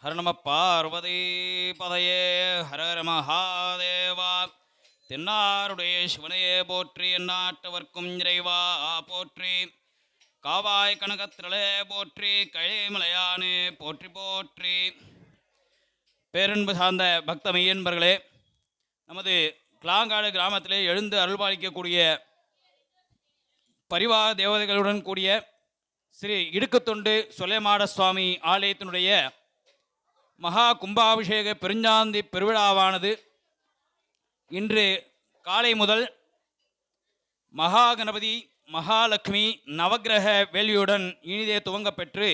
ஹர நம பார்வதி பதையே ஹர ஹர மகாதேவா. தென்னாருடைய சிவனையே போற்றி, எந்நாட்டவர்க்கும் இறைவா போற்றி. காவாய் கனகத்திரளே போற்றி, கைமலையானே போற்றி போற்றி. பேரன்பு சார்ந்த பக்த மெய்யன்பர்களே, நமது கிளாங்காடு கிராமத்திலே எழுந்து அருள்பாலிக்கக்கூடிய பரிவார தேவதைகளுடன் கூடிய ஸ்ரீ இடுக்குத்தொண்டு சொலைமாட சுவாமி ஆலயத்தினுடைய மகா கும்பாபிஷேக பெருஞ்சாந்தி பெருவிழாவானது இன்று காலை முதல் மகா கணபதி மகாலட்சுமி நவக்கிரக வேள்வியுடன் இனிதே துவங்கப்பெற்று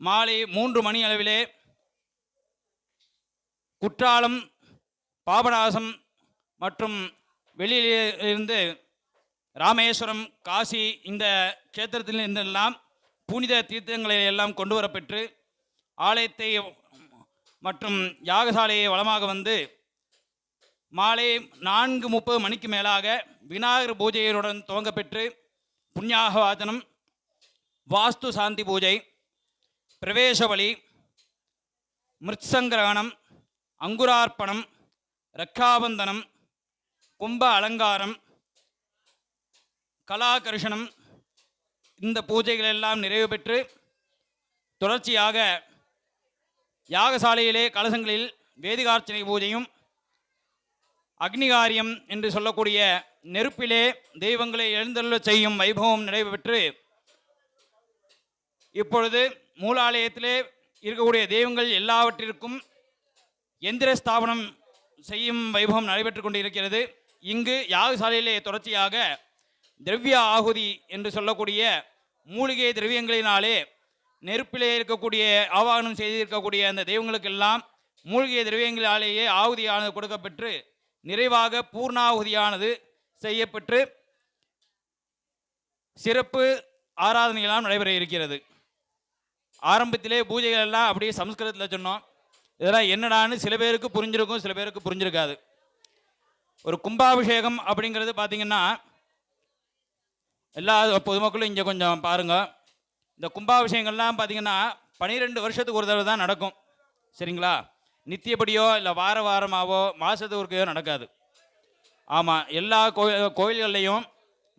மாலை 3 மணி அளவிலே குற்றாலம், பாபநாசம் மற்றும் வெளியிலிருந்து ராமேஸ்வரம், காசி இந்த க்ஷேத்திரத்தில் இருந்தெல்லாம் புனித தீர்த்தங்களை எல்லாம் கொண்டு வரப்பெற்று ஆலயத்தை மற்றும் யாகசாலையை வளமாக வந்து மாலை 4:30 மணிக்கு மேலாக விநாயகர் பூஜையுடன் துவங்கப்பெற்று புண்ணியாக வாசனம், வாஸ்து சாந்தி பூஜை, பிரவேச வழி, மிருத்சங்கிரகணம், அங்குரார்ப்பணம், ரக்காபந்தனம், கும்ப அலங்காரம், கலாகர்ஷணம் இந்த பூஜைகள் எல்லாம் நிறைவு பெற்று தொடர்ச்சியாக யாகசாலையிலே கலசங்களில் வேதிகார்ச்சனை பூஜையும், அக்னிகாரியம் என்று சொல்லக்கூடிய நெருப்பிலே தெய்வங்களை எழுந்தருள செய்யும் வைபவம் நடைபெற்று இப்பொழுது மூலாலயத்திலே இருக்கக்கூடிய தெய்வங்கள் எல்லாவற்றிற்கும் எந்திர ஸ்தாபனம் செய்யும் வைபவம் நடைபெற்று கொண்டிருக்கிறது. இங்கு யாகசாலையிலே தொடர்ச்சியாக திரவிய ஆகுதி என்று சொல்லக்கூடிய மூலிகை திரவியங்களினாலே நெருப்பிலே இருக்கக்கூடிய ஆவாகனம் செய்திருக்கக்கூடிய அந்த தெய்வங்களுக்கெல்லாம் மூலிகை திரவியங்களாலேயே ஆகுதியானது கொடுக்கப்பெற்று நிறைவாக பூர்ணாகுதியானது செய்யப்பெற்று சிறப்பு ஆராதனைகளாம் நடைபெற இருக்கிறது. ஆரம்பத்திலே பூஜைகள் எல்லாம் அப்படியே சமஸ்கிருதத்தில் சொன்னோம். இதெல்லாம் என்னடான்னு சில பேருக்கு புரிஞ்சிருக்கும், சில பேருக்கு புரிஞ்சிருக்காது. ஒரு கும்பாபிஷேகம் அப்படிங்கிறது பார்த்தீங்கன்னா எல்லா பொதுமக்களும் இங்கே கொஞ்சம் பாருங்கள். இந்த கும்பாபிஷேகங்கள்லாம் பார்த்தீங்கன்னா 12 வருஷத்துக்கு ஒரு தடவை தான் நடக்கும். சரிங்களா? நித்தியப்படியோ இல்லை வார வாரமாகவோ மாதத்துக்கு ஒருக்கையோ நடக்காது. ஆமாம், எல்லா கோயில்கள்லையும்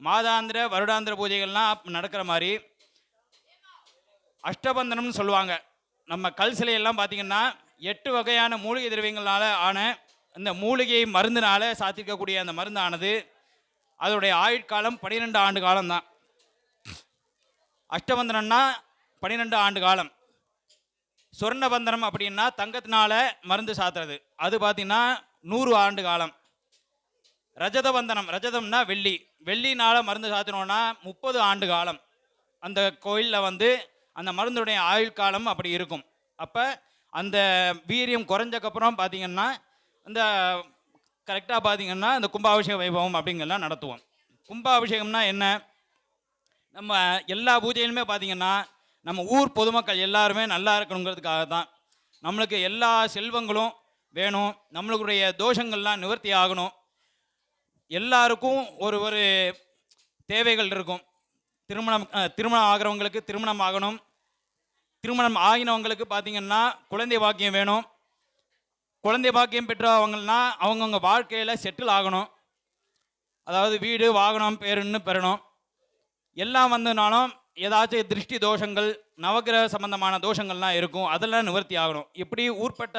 மாதாந்திர வருடாந்திர பூஜைகள்லாம் நடக்கிற மாதிரி அஷ்டபந்தனம்னு சொல்லுவாங்க. நம்ம கல் சிலையெல்லாம் பார்த்திங்கன்னா 8 வகையான மூலிகை திரவியங்களால் ஆன இந்த மூலிகை மருந்தினால் சாத்திக்கக்கூடிய அந்த மருந்தானது அதனுடைய ஆயுட்காலம் 12 ஆண்டு காலம்தான். அஷ்டபந்தனம்னா 12 ஆண்டு காலம். சொர்ணபந்தனம் அப்படின்னா தங்கத்தினால மருந்து சாத்துறது, அது பார்த்தீங்கன்னா 100 ஆண்டு காலம். ரஜதபந்தனம், ரஜதம்னா வெள்ளி, வெள்ளினால மருந்து சாத்தினோன்னா 30 ஆண்டு காலம். அந்த கோயிலில் வந்து அந்த மருந்துடைய ஆயுள் காலம் அப்படி இருக்கும். அப்போ அந்த வீரியம் குறைஞ்சக்கப்புறம் பார்த்திங்கன்னா அந்த கரெக்டாக பார்த்திங்கன்னா இந்த கும்பாபிஷேக வைபவம் அப்படிங்கெல்லாம் நடத்துவோம். கும்பாபிஷேகம்னா என்ன? நம்ம எல்லா பூஜையிலுமே பார்த்திங்கன்னா நம்ம ஊர் பொதுமக்கள் எல்லாருமே நல்லா இருக்கணுங்கிறதுக்காக தான். நம்மளுக்கு எல்லா செல்வங்களும் வேணும், நம்மளுடைய தோஷங்கள்லாம் நிவர்த்தி ஆகணும், எல்லாருக்கும் ஒரு ஒரு தேவைகள் இருக்கும். திருமணம் ஆகிறவங்களுக்கு திருமணம் ஆகணும், திருமணம் ஆகினவங்களுக்கு பார்த்திங்கன்னா குழந்தை பாக்கியம் வேணும், குழந்தை பாக்கியம் பெற்றவங்கன்னா அவங்கவுங்க வாழ்க்கையில் செட்டில் ஆகணும், அதாவது வீடு வாகனம் பேருன்னு பெறணும். எல்லாம் வந்தனாலும் ஏதாச்சும் திருஷ்டி தோஷங்கள், நவகிரக சம்பந்தமான தோஷங்கள்லாம் இருக்கும், அதெல்லாம் நிவர்த்தி ஆகணும். இப்படி ஊர்பட்ட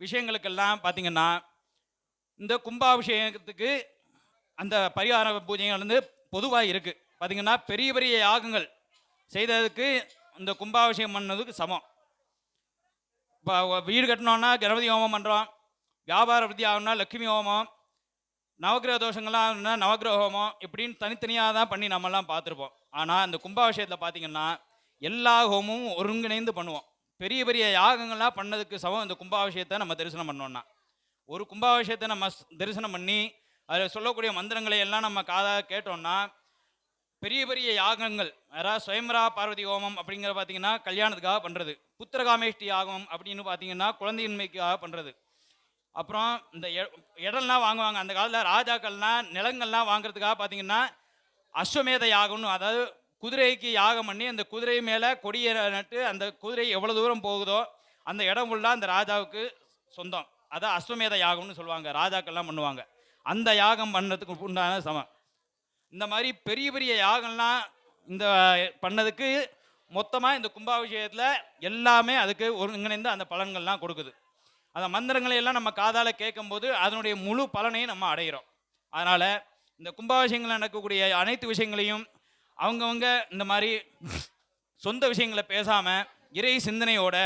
விஷயங்களுக்கெல்லாம் பார்த்திங்கன்னா இந்த கும்பாபிஷேகத்துக்கு அந்த பரிகார பூஜைகள் வந்து பொதுவாக இருக்குது. பார்த்திங்கன்னா பெரிய பெரிய யாகங்கள் செய்ததுக்கு இந்த கும்பாபிஷேகம் பண்ணதுக்கு சமம். இப்போ வீடு கட்டணுன்னா கணபதி ஹோமம் பண்ணுறோம், வியாபார விருத்தி ஆகணும்னா லட்சுமி ஹோமம், நவகிரக தோஷங்கள்லாம் நவகிரக ஹோமம், இப்படின்னு தனித்தனியாக தான் பண்ணி நம்மெல்லாம் பார்த்துருப்போம். ஆனால் இந்த கும்பாபிஷேகத்தில் பார்த்திங்கன்னா எல்லா ஹோமமும் ஒருங்கிணைந்து பண்ணுவோம். பெரிய பெரிய யாகங்கள்லாம் பண்ணதுக்கு சமம் இந்த கும்பாபிஷேகத்தை நம்ம தரிசனம் பண்ணோன்னா. ஒரு கும்பாபிஷேகத்தை நம்ம தரிசனம் பண்ணி அதில் சொல்லக்கூடிய மந்திரங்களை எல்லாம் நம்ம காதாக கேட்டோம்னா பெரிய பெரிய யாகங்கள், அதாவது சுயம்பரா பார்வதி ஹோமம் அப்படிங்கிற பார்த்திங்கன்னா கல்யாணத்துக்காக பண்ணுறது, புத்திரகாமேஷ்டி யாகம் அப்படின்னு பார்த்திங்கன்னா குழந்தையின்மைக்காக பண்ணுறது. அப்புறம் இந்த இடம்லாம் வாங்குவாங்க. அந்த காலத்தில் ராஜாக்கள்லாம் நிலங்கள்லாம் வாங்குறதுக்காக பார்த்திங்கன்னா அஸ்வமேத யாகம்னு, அதாவது குதிரைக்கு யாகம் பண்ணி அந்த குதிரை மேலே கொடியை நட்டு அந்த குதிரை எவ்வளோ தூரம் போகுதோ அந்த இடம் ஃபுல்லாக அந்த ராஜாவுக்கு சொந்தம். அதான் அஸ்வமேத யாகம்னு சொல்லுவாங்க, ராஜாக்கள்லாம் பண்ணுவாங்க. அந்த யாகம் பண்ணுறதுக்கு உண்டான சமம். இந்த மாதிரி பெரிய பெரிய யாகம்லாம் இந்த பண்ணதுக்கு மொத்தமாக இந்த கும்பாபிஷேகத்தில் எல்லாமே அதுக்கு ஒருங்கிணைந்து அந்த பலன்கள்லாம் கொடுக்குது. அந்த மந்திரங்களை எல்லாம் நம்ம காதால் கேட்கும்போது அதனுடைய முழு பலனையும் நம்ம அடைகிறோம். அதனால் இந்த கும்பாபிஷேகங்கள் நடக்கக்கூடிய அனைத்து விஷயங்களையும் அவங்கவுங்க இந்த மாதிரி சொந்த விஷயங்களை பேசாமல் இறை சிந்தனையோட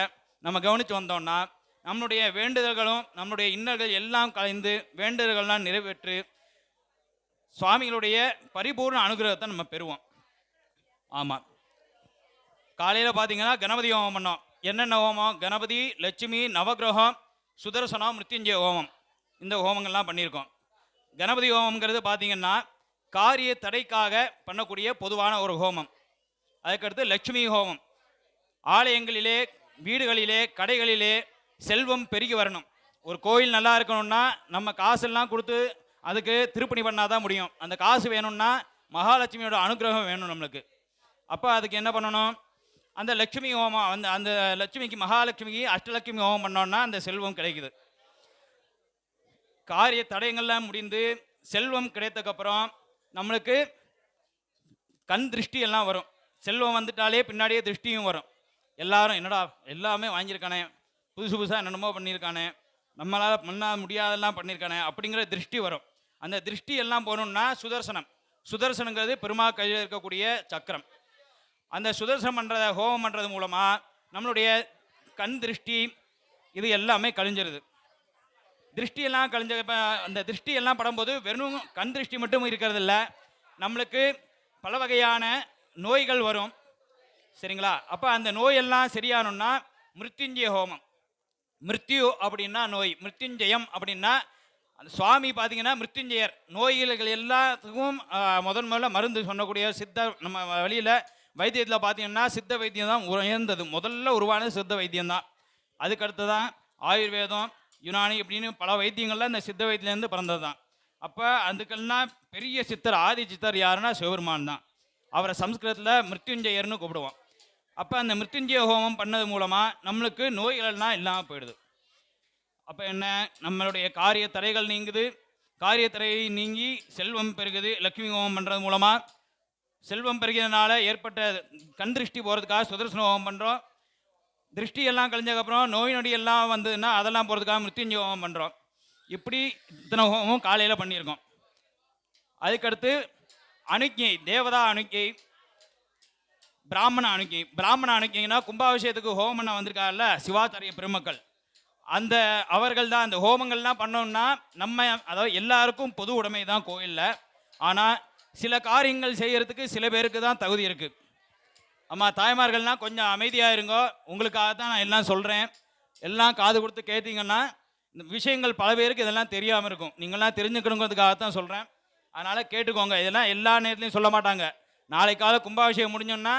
நம்ம கவனித்து வந்தோம்னா நம்மளுடைய வேண்டுதல்களும் நம்மளுடைய இன்னல்கள் எல்லாம் கலைந்து வேண்டுதல்கள்லாம் நிறைவேற்று சுவாமிகளுடைய பரிபூர்ண அனுகிரகத்தை நம்ம பெறுவோம். ஆமாம், காலையில் பார்த்தீங்கன்னா கணபதி ஹோமம் பண்ணோம். என்னென்ன ஹோமம்? கணபதி, லட்சுமி, நவகிரகம், சுதர்சனம், மிருத்யுஞ்சய ஹோமம். இந்த ஹோமங்கள்லாம் பண்ணியிருக்கோம். கணபதி ஹோமங்கிறது பார்த்தீங்கன்னா காரிய தடைக்காக பண்ணக்கூடிய பொதுவான ஒரு ஹோமம். அதுக்கடுத்து லட்சுமி ஹோமம். ஆலயங்களிலே, வீடுகளிலே, கடைகளிலே செல்வம் பெருகி வரணும். ஒரு கோயில் நல்லா இருக்கணும்னா நம்ம காசெல்லாம் கொடுத்து அதுக்கு திருப்பணி பண்ணாதான் முடியும். அந்த காசு வேணும்னா மகாலட்சுமியோட அனுகிரகம் வேணும் நம்மளுக்கு. அப்போ அதுக்கு என்ன பண்ணணும்? அந்த லட்சுமி ஹோமம், அந்த லட்சுமிக்கு, மகாலட்சுமிக்கு அஷ்டலட்சுமி ஹோமம் பண்ணோன்னா அந்த செல்வம் கிடைக்குது. காரிய தடயங்கள்லாம் முடிந்து செல்வம் கிடைத்ததுக்கப்புறம் நம்மளுக்கு கண் திருஷ்டி எல்லாம் வரும். செல்வம் வந்துட்டாலே பின்னாடியே திருஷ்டியும் வரும். எல்லாரும் என்னடா எல்லாமே வாங்கியிருக்கானே, புதுசு புதுசாக என்னென்னமோ பண்ணியிருக்கானே, நம்மளால் பண்ண முடியாதெல்லாம் பண்ணியிருக்கானே அப்படிங்கிற திருஷ்டி வரும். அந்த திருஷ்டி எல்லாம் போகணுன்னா சுதர்சனம். சுதர்சனங்கிறது பெருமா கையில் இருக்கக்கூடிய சக்கரம். அந்த சுதர்சனம் பண்ணுறத ஹோமம் பண்ணுறது மூலமாக நம்மளுடைய கண் திருஷ்டி இது எல்லாமே கழிஞ்சிருது. திருஷ்டியெல்லாம் கழிஞ்ச அந்த திருஷ்டியெல்லாம் படும்போது வெறும் கண் திருஷ்டி மட்டும் இருக்கிறது இல்லை, நம்மளுக்கு பல வகையான நோய்கள் வரும். சரிங்களா? அப்போ அந்த நோயெல்லாம் சரியானோன்னா மிருத்யுஞ்சய ஹோமம். மிருத்யு அப்படின்னா நோய், மிருத்யுஞ்சயம் அப்படின்னா அந்த சுவாமி பார்த்தீங்கன்னா மிருத்யுஞ்சயர். நோய்கள் எல்லாத்துக்கும் முதல்ல மருந்து சொன்னக்கூடிய சித்த நம்ம வழியில் வைத்தியத்தில் பார்த்தீங்கன்னா சித்த வைத்தியம் தான் உயர்ந்தது. முதல்ல உருவானது சித்த வைத்தியம்தான். அதுக்கடுத்து தான் ஆயுர்வேதம், யுனானி இப்படின்னு பல வைத்தியங்கள்லாம் இந்த சித்த வைத்தியலேருந்து பிறந்தது தான். அப்போ அதுக்கெல்லாம் பெரிய சித்தர், ஆதி சித்தர் யாருன்னா சிவபெருமான் தான். அவரை சம்ஸ்கிருதத்தில் மிருத்யுஞ்சயர்னு கூப்பிடுவோம். அப்போ அந்த மிருத்யுஞ்சய ஹோமம் பண்ணது மூலமாக நம்மளுக்கு நோய்கள்லாம் இல்லாமல் போயிடுது. அப்போ என்ன? நம்மளுடைய காரிய தடைகள் நீங்குது. காரிய தடையை நீங்கி செல்வம் பெருகுது. லக்ஷ்மி ஹோமம் பண்ணுறது மூலமாக செல்வம் பெருகிறதுனால ஏற்பட்ட கண் திருஷ்டி போகிறதுக்காக சுதர்சன ஹோமம் பண்ணுறோம். திருஷ்டியெல்லாம் கழிஞ்சதுக்கப்புறம் நோய் நொடி எல்லாம் வந்ததுன்னா அதெல்லாம் போகிறதுக்காக மிருத்யுஞ்சய ஹோமம் பண்ணுறோம். இப்படி இத்தனை ஹோமம் காலையில் பண்ணியிருக்கோம். அதுக்கடுத்து அனுக்கியை, தேவதா அனுக்கியை, பிராமண அனுக்கியை. பிராமண அனுக்கியன்னா கும்பாபிஷேகத்துக்கு ஹோமம் பண்ண வந்திருக்காருல்ல சிவாச்சாரிய பெருமக்கள், அந்த அவர்கள் தான். அந்த ஹோமங்கள்லாம் பண்ணோம்னா நம்ம, அதாவது எல்லாருக்கும் பொது உடைமை தான் கோயிலில். ஆனால் சில காரியங்கள் செய்கிறதுக்கு சில பேருக்கு தான் தகுதி இருக்குது. ஆமாம், தாய்மார்கள்லாம் கொஞ்சம் அமைதியாக இருங்கோ. உங்களுக்காக தான் நான் எல்லாம் சொல்கிறேன். எல்லாம் காது கொடுத்து கேட்டீங்கன்னா இந்த விஷயங்கள் பல பேருக்கு இதெல்லாம் தெரியாமல் இருக்கும். நீங்கள்லாம் தெரிஞ்சுக்கணுங்கிறதுக்காக தான் சொல்கிறேன். அதனால் கேட்டுக்கோங்க. இதெல்லாம் எல்லா நேரத்துலையும் சொல்ல மாட்டாங்க. நாளை கால கும்பாபிஷேகம் முடிஞ்சோன்னா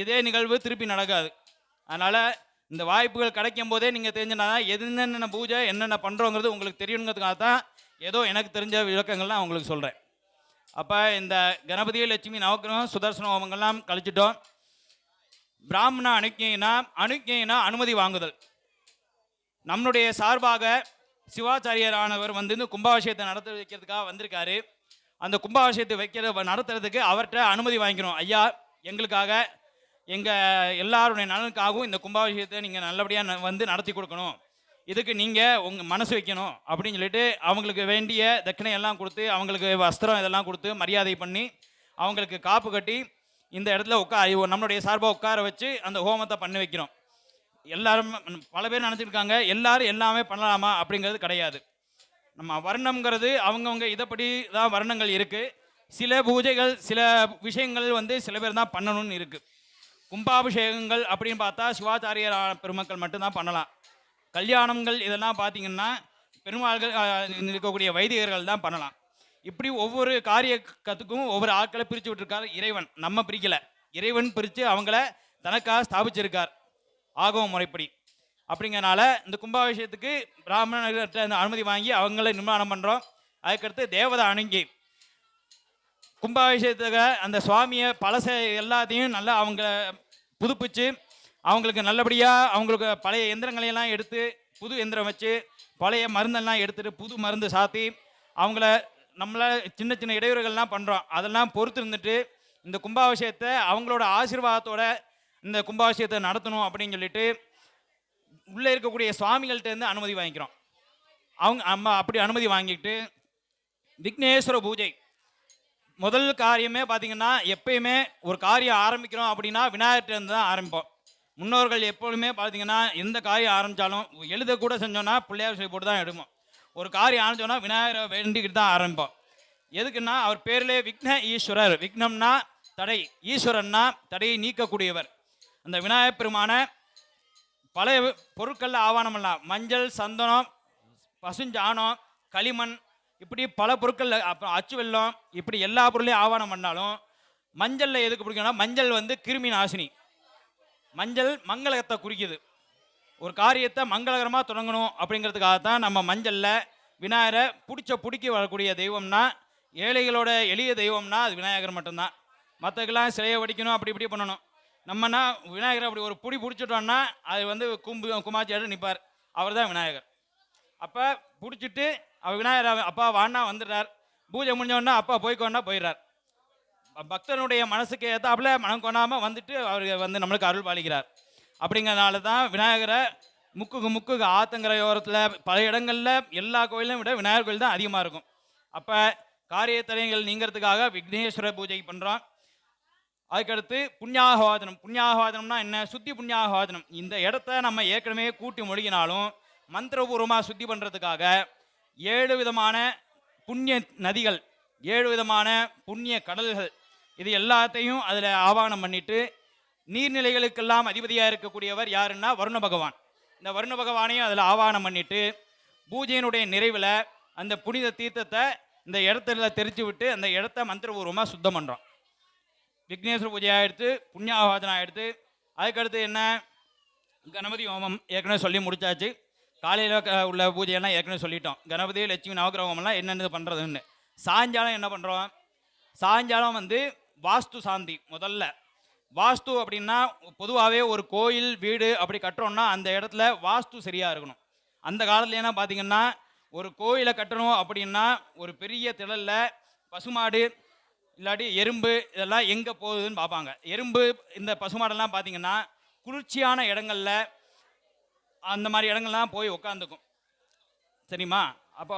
இதே நிகழ்வு திருப்பி நடக்காது. அதனால் இந்த வாய்ப்புகள் கிடைக்கும் போதே நீங்கள் தெரிஞ்சுனா என்னென்ன பூஜை என்னென்ன பண்ணுறோங்கிறது உங்களுக்கு தெரியணுங்கிறதுக்காக தான் ஏதோ எனக்கு தெரிஞ்ச விளக்கங்கள்லாம் உங்களுக்கு சொல்கிறேன். அப்போ இந்த கணபதி, லட்சுமி, நவக்கிரகம், சுதர்சன ஹோமங்கள்லாம் கழிச்சிட்டோம். பிராமண அனுக்கியனா அனுமதி வாங்குதல். நம்மளுடைய சார்பாக சிவாச்சாரியரானவர் இந்த கும்பாபிஷேகத்தை நடத்த வைக்கிறதுக்காக வந்திருக்காரு. அந்த கும்பாபிஷேகத்தை நடத்துறதுக்கு அவர்கிட்ட அனுமதி வாங்கிக்கணும். ஐயா, எங்களுக்காக எங்கள் எல்லாருடைய நலனுக்காகவும் இந்த கும்பாபிஷேகத்தை நீங்கள் நல்லபடியாக நடத்தி கொடுக்கணும். இதுக்கு நீங்கள் உங்கள் மனசு வைக்கணும் அப்படின்னு சொல்லிட்டு அவங்களுக்கு வேண்டிய தட்சணையெல்லாம் கொடுத்து, அவங்களுக்கு வஸ்திரம் இதெல்லாம் கொடுத்து மரியாதை பண்ணி, அவங்களுக்கு காப்பு கட்டி இந்த இடத்துல நம்மளுடைய சார்பாக உட்கார வச்சு அந்த ஹோமத்தை பண்ணி வைக்கிறோம். எல்லாரும் பல பேர் நினச்சிருக்காங்க எல்லாரும் எல்லாமே பண்ணலாமா அப்படிங்கிறது கிடையாது. நம்ம வர்ணம்ங்கிறது அவங்கவுங்க இதைப்படி தான் வர்ணங்கள் இருக்குது. சில பூஜைகள் சில விஷயங்கள் சில பேர் தான் பண்ணணும்னு இருக்குது. கும்பாபிஷேகங்கள் அப்படின்னு பார்த்தா சிவாச்சாரியர் பெருமக்கள் மட்டும்தான் பண்ணலாம். கல்யாணங்கள் இதெல்லாம் பார்த்தீங்கன்னா பெருமாள்கள் இருக்கக்கூடிய வைதிகர்கள் தான் பண்ணலாம். இப்படி ஒவ்வொரு காரியத்துக்கும் ஒவ்வொரு ஆட்களை பிரித்து விட்டுருக்காரு இறைவன். நம்ம பிரிக்கலை, இறைவன் பிரித்து அவங்கள தனக்காக ஸ்தாபிச்சிருக்கார் ஆகம முறைப்படி. அப்படிங்கிறனால இந்த கும்பாபிஷேகத்துக்கு பிராமணர்கிட்ட அனுமதி வாங்கி அவங்கள நிர்மாணம் பண்ணுறோம். அதுக்கடுத்து தேவதை அணுங்கி கும்பாபிஷேகத்துக்கு அந்த சுவாமியை பழச எல்லாத்தையும் நல்லா அவங்க புதுப்பிச்சு அவங்களுக்கு நல்லபடியாக அவங்களுக்கு பழைய எந்திரங்களையெல்லாம் எடுத்து புது எந்திரம் வச்சு பழைய மருந்தெல்லாம் எடுத்துகிட்டு புது மருந்து சாத்தி அவங்கள நம்மள சின்ன சின்ன இடையூறுகள்லாம் பண்ணுறோம். அதெல்லாம் பொறுத்து இருந்துட்டு இந்த கும்பாபிஷேகத்தை அவங்களோட ஆசீர்வாதத்தோட இந்த கும்பாபிஷேகத்தை நடத்தணும் அப்படின்னு சொல்லிட்டு உள்ளே இருக்கக்கூடிய சுவாமிகள்கிட்டேருந்து அனுமதி வாங்கிக்கிறோம். அவங்க அம்மா அப்படி அனுமதி வாங்கிட்டு விக்னேஸ்வர பூஜை முதல் காரியமே பார்த்தீங்கன்னா எப்பயுமே ஒரு காரியம் ஆரம்பிக்கிறோம் அப்படின்னா விநாயகர்கிட்டேருந்து தான் ஆரம்பிப்போம். முன்னோர்கள் எப்பொழுதுமே பார்த்தீங்கன்னா எந்த காரியம் ஆரம்பித்தாலும் எழுத கூட செஞ்சோன்னா பிள்ளையார் சொல்லி போட்டு தான் எடுப்போம். ஒரு காரியம் ஆரம்பிச்சோன்னா விநாயகரை வேண்டிக்கிட்டு தான் ஆரம்பிப்போம். எதுக்குன்னா அவர் பேரிலே விக்ன ஈஸ்வரர். விக்னம்னா தடை, ஈஸ்வரன்னா தடையை நீக்கக்கூடியவர். அந்த விநாயகப் பெருமான பழைய பொருட்களில் ஆவானம் பண்ணலாம். மஞ்சள், சந்தனம், பசுஞ்சாணம், களிமண், இப்படி பல பொருட்கள், அப்புறம் அச்சு வெல்லம், இப்படி எல்லா பொருளையும் ஆவானம் பண்ணாலும் மஞ்சளில் எதுக்கு பிடிக்கும்னா மஞ்சள் வந்து கிருமி நாசினி. மஞ்சள் மங்களத்தை குறிக்குது. ஒரு காரியத்தை மங்களகரமாக தொடங்கணும் அப்படிங்கிறதுக்காகத்தான் நம்ம மஞ்சளில் விநாயகரை பிடிக்க வரக்கூடிய தெய்வம்னா, ஏழைகளோட எளிய தெய்வம்னா அது விநாயகர் மட்டும்தான். மற்றக்கெல்லாம் சிலையை வடிக்கணும், அப்படி இப்படி பண்ணணும். நம்மனா விநாயகரை அப்படி ஒரு பிடிச்சிட்டோன்னா அது வந்து குமாச்சியாட்டு நிற்பார். அவர் தான் விநாயகர். அப்போ பிடிச்சிட்டு அவர் விநாயகர் அப்பா வான்னா வந்துடுறார். பூஜை முடிஞ்சோன்னா அப்பா போய்க்கோன்னா போயிடுறார். பக்தனுடைய மனசுக்கு ஏற்றாப்புல மனம் கொண்டாமல் வந்துட்டு அவர் வந்து நம்மளுக்கு அருள் பாலிக்கிறார். அப்படிங்கிறதுனால தான் விநாயகரை முக்குக்கு ஆத்தங்கரையோரத்தில் பல இடங்களில் எல்லா கோயிலும் விட விநாயகர் கோயில் தான் அதிகமாக இருக்கும். அப்போ காரியத்தடைகள் நீங்கிறதுக்காக விக்னேஸ்வர பூஜை பண்ணுறோம். அதுக்கடுத்து புண்ணியாகவாதனம். புண்ணியாகவாதனம்னா என்ன? சுத்தி புண்ணியாகவாதனம். இந்த இடத்த நம்ம ஏற்கனவே கூட்டி மொழிகினாலும் மந்திரபூர்வமாக சுத்தி பண்ணுறதுக்காக 7 விதமான புண்ணிய நதிகள், 7 விதமான புண்ணிய கடல்கள், இது எல்லாத்தையும் அதில் ஆவாகனம் பண்ணிட்டு நீர்நிலைகளுக்கெல்லாம் அதிபதியாக இருக்கக்கூடியவர் யாருன்னா வருண பகவான். இந்த வருண பகவானையும் அதில் ஆவாகனம் பண்ணிட்டு பூஜையினுடைய நிறைவில் அந்த புனித தீர்த்தத்தை இந்த இடத்துல தெரிச்சு விட்டு அந்த இடத்த மந்திரபூர்வமாக சுத்தம் பண்ணுறோம். விக்னேஸ்வர பூஜையாக எடுத்து புண்ணியாவாதனம் எடுத்து அதுக்கடுத்து என்ன, கணபதி ஹோமம் ஏற்கனவே சொல்லி முடிச்சாச்சு. காலையில் உள்ள பூஜையெல்லாம் ஏற்கனவே சொல்லிட்டோம். கணபதி, லட்சுமி, நவகிரக ஹோமம்லாம் என்னென்ன பண்ணுறதுன்னு. சாயங்காலம் என்ன பண்ணுறோம்? சாயங்காலம் வந்து வாஸ்து சாந்தி. முதல்ல வாஸ்து அப்படின்னா பொதுவாகவே ஒரு கோயில் வீடு அப்படி கட்டுறோம்னா அந்த இடத்துல வாஸ்து சரியாக இருக்கணும். அந்த காலத்துல என்ன பார்த்தீங்கன்னா ஒரு கோயிலை கட்டணும் அப்படின்னா ஒரு பெரிய திடலில் பசுமாடு இல்லாட்டி எறும்பு இதெல்லாம் எங்கே போகுதுன்னு பார்ப்பாங்க. எறும்பு இந்த பசுமாடெல்லாம் பார்த்தீங்கன்னா குளிர்ச்சியான இடங்களில் அந்த மாதிரி இடங்கள்லாம் போய் உட்காந்துக்கும். சரிம்மா? அப்போ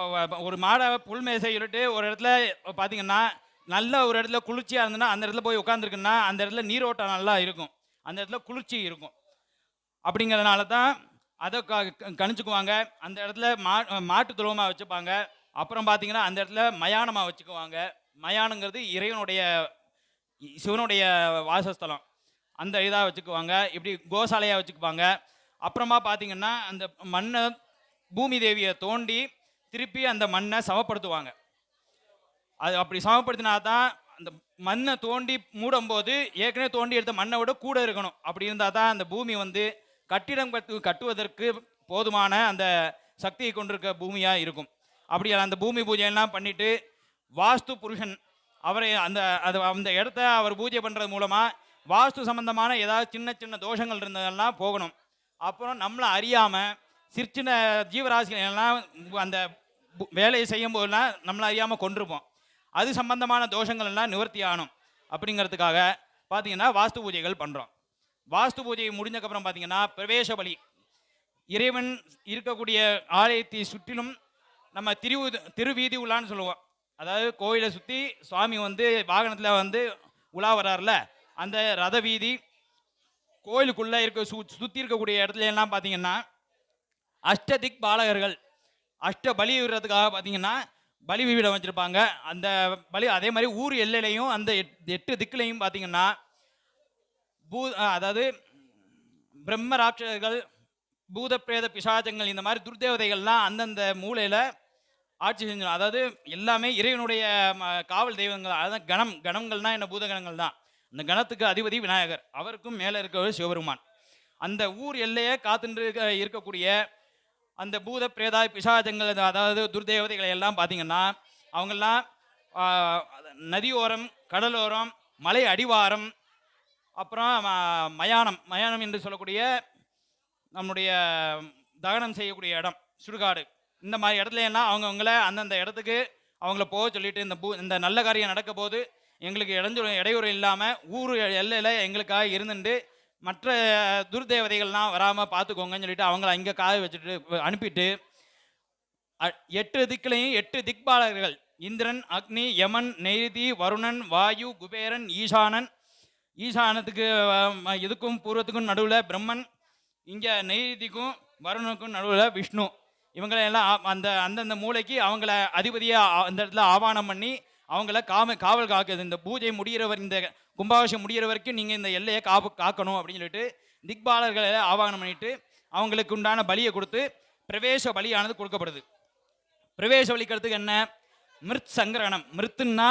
ஒரு மாடை புல்மேசை சொல்லிட்டு ஒரு இடத்துல பார்த்தீங்கன்னா நல்ல ஒரு இடத்துல குளிர்ச்சியாக இருந்ததுன்னா அந்த இடத்துல போய் உட்காந்துருக்குன்னா அந்த இடத்துல நீரோட்டம் நல்லா இருக்கும், அந்த இடத்துல குளிர்ச்சி இருக்கும். அப்படிங்கிறதுனால தான் அதை கணிச்சுக்குவாங்க. அந்த இடத்துல மாட்டு துருவமாக வச்சுப்பாங்க. அப்புறம் பார்த்தீங்கன்னா அந்த இடத்துல மயானமாக வச்சுக்குவாங்க. மயானங்கிறது இறைவனுடைய சிவனுடைய வாசஸ்தலம், அந்த இதாக வச்சுக்குவாங்க. இப்படி கோசாலையாக வச்சுக்குவாங்க. அப்புறமா பார்த்தீங்கன்னா அந்த மண்ணை பூமி தேவியை தோண்டி திருப்பி அந்த மண்ணை சமப்படுத்துவாங்க. அது அப்படி சமப்படுத்தினா தான் அந்த மண்ணை தோண்டி மூடும்போது ஏற்கனவே தோண்டி எடுத்த மண்ணை விட கூட இருக்கணும். அப்படி இருந்தால் தான் அந்த பூமி வந்து கட்டிடம் கட்டுவதற்கு போதுமான அந்த சக்தியை கொண்டிருக்க பூமியாக இருக்கும். அப்படி அந்த பூமி பூஜையெல்லாம் பண்ணிவிட்டு வாஸ்து புருஷன் அவரை அந்த இடத்த அவர் பூஜை பண்ணுறது மூலமாக வாஸ்து சம்பந்தமான ஏதாவது சின்ன சின்ன தோஷங்கள் இருந்ததெல்லாம் போகணும். அப்புறம் நம்மளை அறியாமல் சின்ன ஜீவராசிகள் எல்லாம் அந்த வேலையை செய்யும் போதெல்லாம் நம்மளை அறியாமல் கொண்டிருப்போம். அது சம்பந்தமான தோஷங்கள் எல்லாம் நிவர்த்தி ஆகணும். அப்படிங்கிறதுக்காக பார்த்தீங்கன்னா வாஸ்து பூஜைகள் பண்ணுறோம். வாஸ்து பூஜை முடிஞ்சக்கப்புறம் பார்த்தீங்கன்னா பிரவேச பலி. இறைவன் இருக்கக்கூடிய ஆலயத்தை சுற்றிலும் நம்ம திருவீதி உலான்னு சொல்லுவோம். அதாவது கோயிலை சுற்றி சுவாமி வந்து வாகனத்தில் வந்து உலா வர்றாருல, அந்த ரத வீதி கோயிலுக்குள்ளே சுற்றி இருக்கக்கூடிய இடத்துல எல்லாம் பார்த்தீங்கன்னா அஷ்டதிக் பாலகர்கள் அஷ்ட பலி விடுறதுக்காக பார்த்தீங்கன்னா பலி பீடம் வச்சுருப்பாங்க. அந்த பலி அதே மாதிரி ஊர் எல்லையிலையும் அந்த 8 திக்குலையும் பார்த்தீங்கன்னா அதாவது பிரம்ம ராட்சர்கள், பூத பிரேத பிசாச்சங்கள், இந்த மாதிரி துர்தேவதைகள்லாம் அந்தந்த மூலையில் ஆட்சி செஞ்சிடும். அதாவது எல்லாமே இறைவனுடைய காவல் தெய்வங்கள். அதான் கணங்கள்னால் என்ன? பூதகணங்கள் தான். அந்த கணத்துக்கு அதிபதி விநாயகர், அவருக்கும் மேலே இருக்கிறவர் சிவபெருமான். அந்த ஊர் எல்லையை காத்துட்டு இருக்கக்கூடிய அந்த பூத பிரேதா பிசாச்சங்கள், அதாவது துர்தேவதைகளை எல்லாம் பார்த்தீங்கன்னா அவங்கெல்லாம் நதியோரம், கடலோரம், மலை அடிவாரம், அப்புறம் மயானம் மயானம் என்று சொல்லக்கூடிய நம்முடைய தகனம் செய்யக்கூடிய இடம், சுடுகாடு, இந்த மாதிரி இடத்துல எல்லாம் அவங்கவுங்கள அந்தந்த இடத்துக்கு அவங்கள போக சொல்லிட்டு இந்த நல்ல காரியம் நடக்க போது எங்களுக்கு இடையூறு இல்லாமல் ஊர் எல்லையில் எங்களுக்காக இருந்துட்டு மற்ற துர்தேவதைகள்லாம் வராமல் பார்த்துக்கோங்கன்னு சொல்லிட்டு அவங்கள இங்கே காய வச்சுட்டு அனுப்பிட்டு 8 திக்கிலையும் 8 திக்பாலர்கள் இந்திரன், அக்னி, யமன், நெய்தி, வருணன், வாயு, குபேரன், ஈசானன், ஈசானத்துக்கு இதுக்கும் பூர்வத்துக்கும் நடுவில் பிரம்மன், இங்கே நெய்திக்கும் வருணனுக்கும் நடுவில் விஷ்ணு, இவங்களெல்லாம் அந்தந்த மூளைக்கு அவங்கள அதிபதியாக அந்த இடத்துல ஆவானம் பண்ணி அவங்கள காவல் காக்குது. இந்த பூஜை முடிகிறவர், இந்த கும்பாபிஷேகம் முடிகிற வரைக்கும் நீங்கள் இந்த எல்லையை காக்கணும் அப்படின்னு சொல்லிட்டு திக்பாலர்களை ஆவாகனம் பண்ணிட்டு அவங்களுக்கு உண்டான பலியை கொடுத்து பிரவேச பலியானது கொடுக்கப்படுது. பிரவேச பலிக்கிறதுக்கு என்ன? மிருத் சங்கிரகணம். மிருத்துன்னா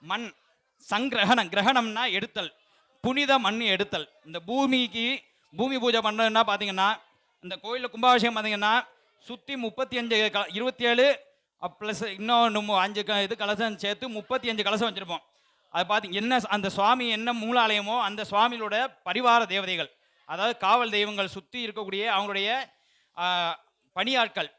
மண், சங்கிரகணம், கிரகணம்னா எடுத்தல், புனித மண் எடுத்தல். இந்த பூமி பூஜை பண்ணுறதுன்னா பார்த்தீங்கன்னா இந்த கோயிலில் கும்பாபிஷேகம் பார்த்தீங்கன்னா சுற்றி 35 27 ப்ளஸ் இன்னும் 5 இது கலசம் சேர்த்து 35 கலசம் வச்சுருப்போம். அது பார்த்திங்க என்ன அந்த சுவாமி என்ன மூலாலயமோ அந்த சுவாமியோட பரிவார தேவதைகள், அதாவது காவல் தெய்வங்கள் சுற்றி இருக்கக்கூடிய அவங்களுடைய பணியாட்கள்,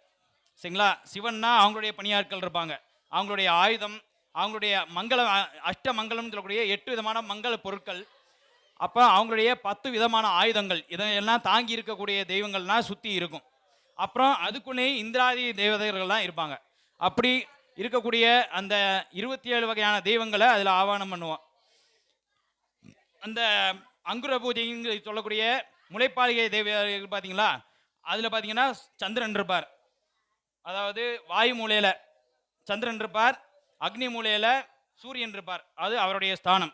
சரிங்களா? சிவன்னா அவங்களுடைய பணியாட்கள் இருப்பாங்க, அவங்களுடைய ஆயுதம், அவங்களுடைய மங்களம், அஷ்ட மங்கலம் சொல்லக்கூடிய 8 விதமான மங்கள பொருட்கள், அப்புறம் அவங்களுடைய 10 விதமான ஆயுதங்கள், இதெல்லாம் தாங்கி இருக்கக்கூடிய தெய்வங்கள்லாம் சுற்றி இருக்கும். அப்புறம் அதுக்குள்ளேயே இந்திராதி தேவதைகள்லாம் இருப்பாங்க. அப்படி இருக்கக்கூடிய அந்த 27 வகையான தெய்வங்களை அதில் ஆவானம் பண்ணுவோம். அந்த அங்குர பூஜைன்னு சொல்லக்கூடிய முளைப்பாளிகை தேவதைகள் பார்த்தீங்களா, அதில் பார்த்தீங்கன்னா சந்திரன் இருப்பார், அதாவது வாயு மூலையில் சந்திரன் இருப்பார், அக்னி மூலையில் சூரியன் இருப்பார், அது அவருடைய ஸ்தானம்.